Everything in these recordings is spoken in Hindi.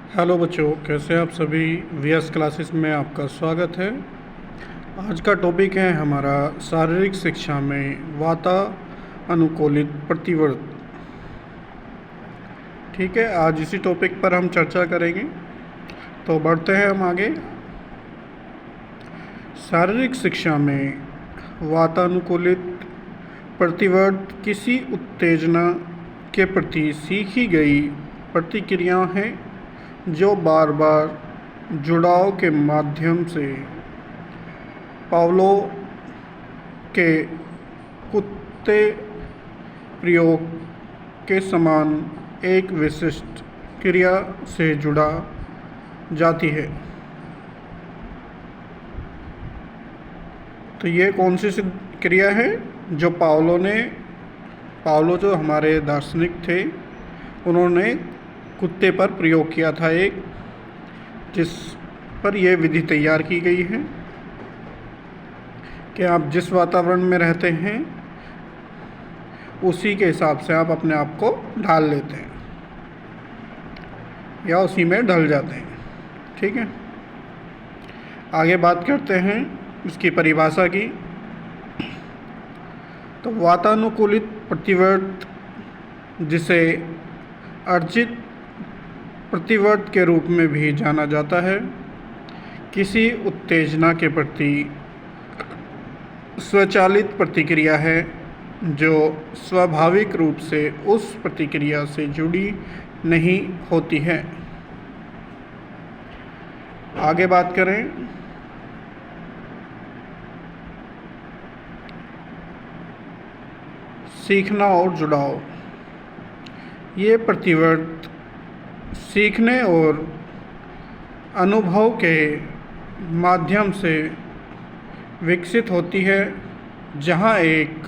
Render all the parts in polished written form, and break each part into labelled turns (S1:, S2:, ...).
S1: हेलो बच्चों, कैसे हैं आप सभी। वीएस क्लासेस में आपका स्वागत है। आज का टॉपिक है हमारा शारीरिक शिक्षा में वातानुकूलित प्रतिवर्त। ठीक है, आज इसी टॉपिक पर हम चर्चा करेंगे। तो बढ़ते हैं हम आगे। शारीरिक शिक्षा में वातानुकूलित प्रतिवर्त किसी उत्तेजना के प्रति सीखी गई प्रतिक्रिया है जो बार बार जुड़ाव के माध्यम से पावलोव के कुत्ते प्रयोग के समान एक विशिष्ट क्रिया से जुड़ा जाती है। तो ये कौन सी क्रिया है जो पावलो जो हमारे दार्शनिक थे, उन्होंने कुत्ते पर प्रयोग किया था, एक जिस पर यह विधि तैयार की गई है कि आप जिस वातावरण में रहते हैं उसी के हिसाब से आप अपने आप को ढाल लेते हैं या उसी में ढल जाते हैं। ठीक है, आगे बात करते हैं इसकी परिभाषा की। तो वातानुकूलित प्रतिवर्त, जिसे अर्जित प्रतिवर्त के रूप में भी जाना जाता है, किसी उत्तेजना के प्रति स्वचालित प्रतिक्रिया है जो स्वाभाविक रूप से उस प्रतिक्रिया से जुड़ी नहीं होती है। आगे बात करें सीखना और जुड़ाव। ये प्रतिवर्त सीखने और अनुभव के माध्यम से विकसित होती है, जहाँ एक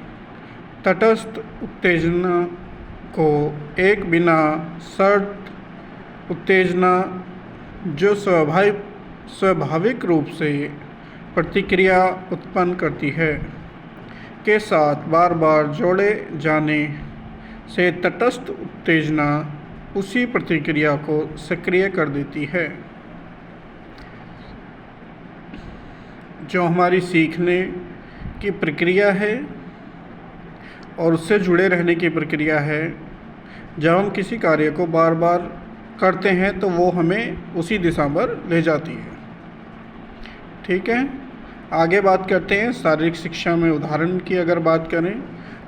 S1: तटस्थ उत्तेजना को एक बिना शर्त उत्तेजना जो स्वाभाविक रूप से प्रतिक्रिया उत्पन्न करती है के साथ बार बार जोड़े जाने से तटस्थ उत्तेजना उसी प्रतिक्रिया को सक्रिय कर देती है। जो हमारी सीखने की प्रक्रिया है और उससे जुड़े रहने की प्रक्रिया है, जब हम किसी कार्य को बार बार करते हैं तो वो हमें उसी दिशा पर ले जाती है। ठीक है, आगे बात करते हैं शारीरिक शिक्षा में। उदाहरण की अगर बात करें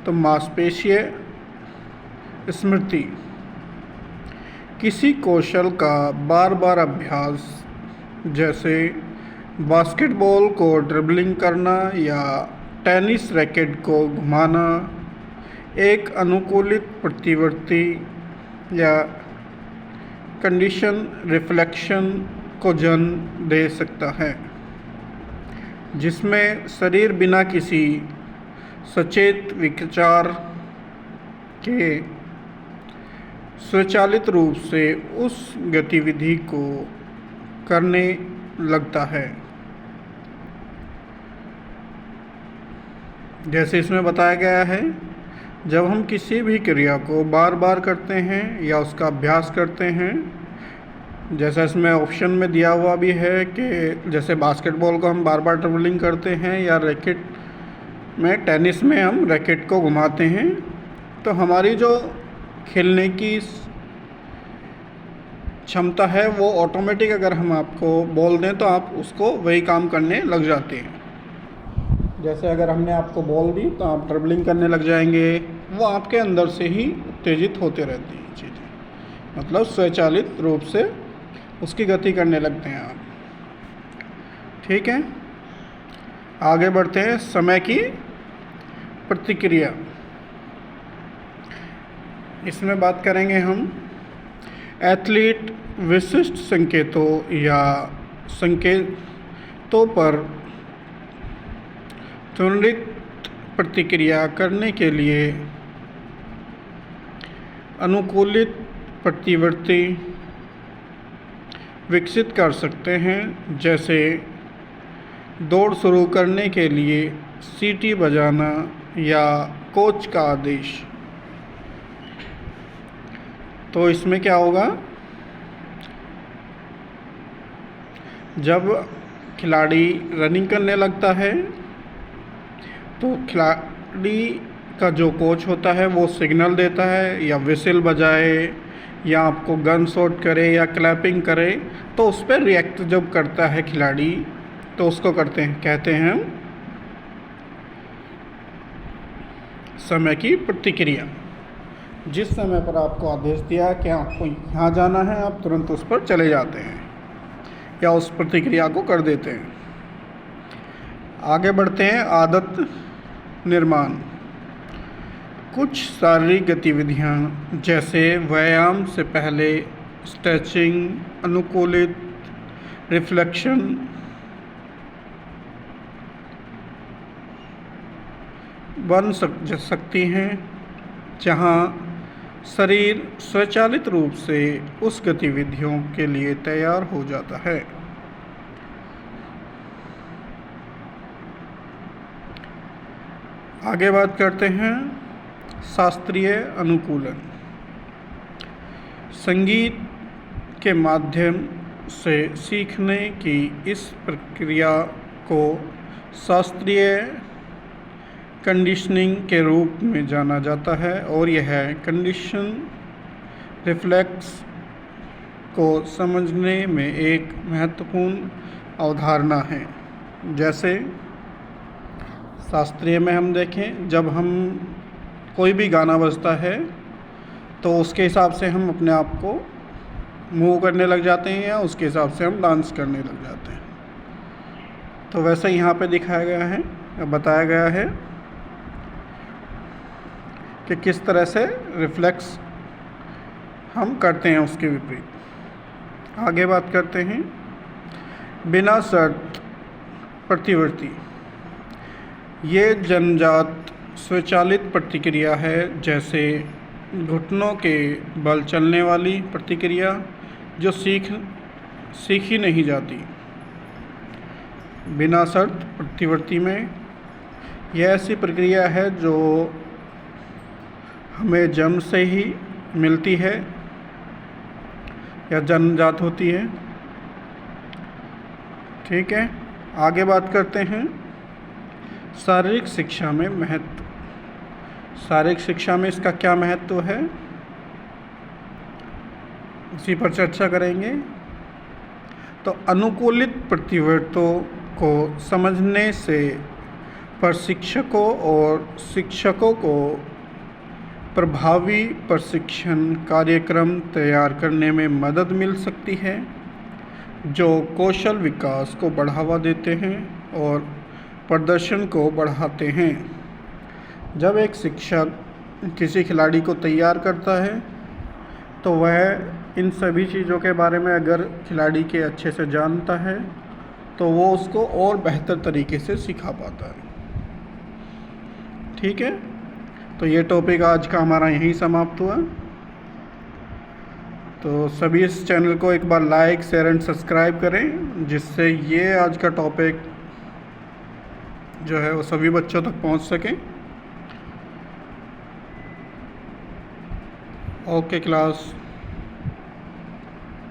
S1: तो मांसपेशीय स्मृति, किसी कौशल का बार बार अभ्यास, जैसे बास्केटबॉल को ड्रिबलिंग करना या टेनिस रैकेट को घुमाना, एक अनुकूलित प्रतिवर्ती या कंडीशन रिफ्लेक्शन को जन्म दे सकता है, जिसमें शरीर बिना किसी सचेत विचार के स्वचालित रूप से उस गतिविधि को करने लगता है। जैसे इसमें बताया गया है, जब हम किसी भी क्रिया को बार बार करते हैं या उसका अभ्यास करते हैं, जैसा इसमें ऑप्शन में दिया हुआ भी है कि जैसे बास्केटबॉल को हम बार बार ड्रिबलिंग करते हैं या रैकेट में, टेनिस में हम रैकेट को घुमाते हैं, तो हमारी जो खेलने की क्षमता है वो ऑटोमेटिक, अगर हम आपको बॉल दें तो आप उसको वही काम करने लग जाते हैं। जैसे अगर हमने आपको बॉल दी तो आप ड्रिबलिंग करने लग जाएंगे, वो आपके अंदर से ही उत्तेजित होते रहती हैं चीज़ें, मतलब स्वचालित रूप से उसकी गति करने लगते हैं आप। ठीक है, आगे बढ़ते हैं समय की प्रतिक्रिया। इसमें बात करेंगे हम एथलीट विशिष्ट संकेतों या संकेतों पर त्वरित प्रतिक्रिया करने के लिए अनुकूलित प्रतिवर्ती विकसित कर सकते हैं, जैसे दौड़ शुरू करने के लिए सीटी बजाना या कोच का आदेश। तो इसमें क्या होगा, जब खिलाड़ी रनिंग करने लगता है तो खिलाड़ी का जो कोच होता है वो सिग्नल देता है, या विसिल बजाए, या आपको गन शॉट करे, या क्लैपिंग करे, तो उस पर रिएक्ट जब करता है खिलाड़ी तो उसको कहते हैं समय की प्रतिक्रिया। जिस समय पर आपको आदेश दिया कि आपको यहाँ जाना है, आप तुरंत उस पर चले जाते हैं या उस प्रतिक्रिया को कर देते हैं। आगे बढ़ते हैं, आदत निर्माण। कुछ शारीरिक गतिविधियाँ जैसे व्यायाम से पहले स्ट्रेचिंग, अनुकूलित रिफ्लेक्शन, बन सकती हैं, जहाँ शरीर स्वचालित रूप से उस गतिविधियों के लिए तैयार हो जाता है। आगे बात करते हैं शास्त्रीय अनुकूलन। संगीत के माध्यम से सीखने की इस प्रक्रिया को शास्त्रीय कंडीशनिंग के रूप में जाना जाता है, और यह कंडीशन रिफ्लेक्स को समझने में एक महत्वपूर्ण अवधारणा है। जैसे शास्त्रीय में हम देखें, जब हम कोई भी गाना बजता है तो उसके हिसाब से हम अपने आप को मूव करने लग जाते हैं, या उसके हिसाब से हम डांस करने लग जाते हैं। तो वैसे यहाँ पे दिखाया गया है, बताया गया है कि किस तरह से रिफ्लेक्स हम करते हैं उसके विपरीत। आगे बात करते हैं बिना शर्त प्रतिवर्ती। ये जन्मजात स्वचालित प्रतिक्रिया है, जैसे घुटनों के बल चलने वाली प्रतिक्रिया जो सीखी नहीं जाती। बिना शर्त प्रतिवर्ती में यह ऐसी प्रक्रिया है जो हमें जन्म से ही मिलती है या जन्मजात होती है। ठीक है, आगे बात करते हैं शारीरिक शिक्षा में महत्व। शारीरिक शिक्षा में इसका क्या महत्व है, उसी पर चर्चा करेंगे। तो अनुकूलित प्रतिवर्तों को समझने से प्रशिक्षकों और शिक्षकों को प्रभावी प्रशिक्षण कार्यक्रम तैयार करने में मदद मिल सकती है, जो कौशल विकास को बढ़ावा देते हैं और प्रदर्शन को बढ़ाते हैं। जब एक शिक्षक किसी खिलाड़ी को तैयार करता है तो वह इन सभी चीज़ों के बारे में अगर खिलाड़ी के अच्छे से जानता है तो वो उसको और बेहतर तरीके से सिखा पाता है। ठीक है, तो ये टॉपिक आज का हमारा यहीं समाप्त हुआ। तो सभी इस चैनल को एक बार लाइक, शेयर एंड सब्सक्राइब करें, जिससे ये आज का टॉपिक जो है वो सभी बच्चों तक पहुंच सके। Okay class.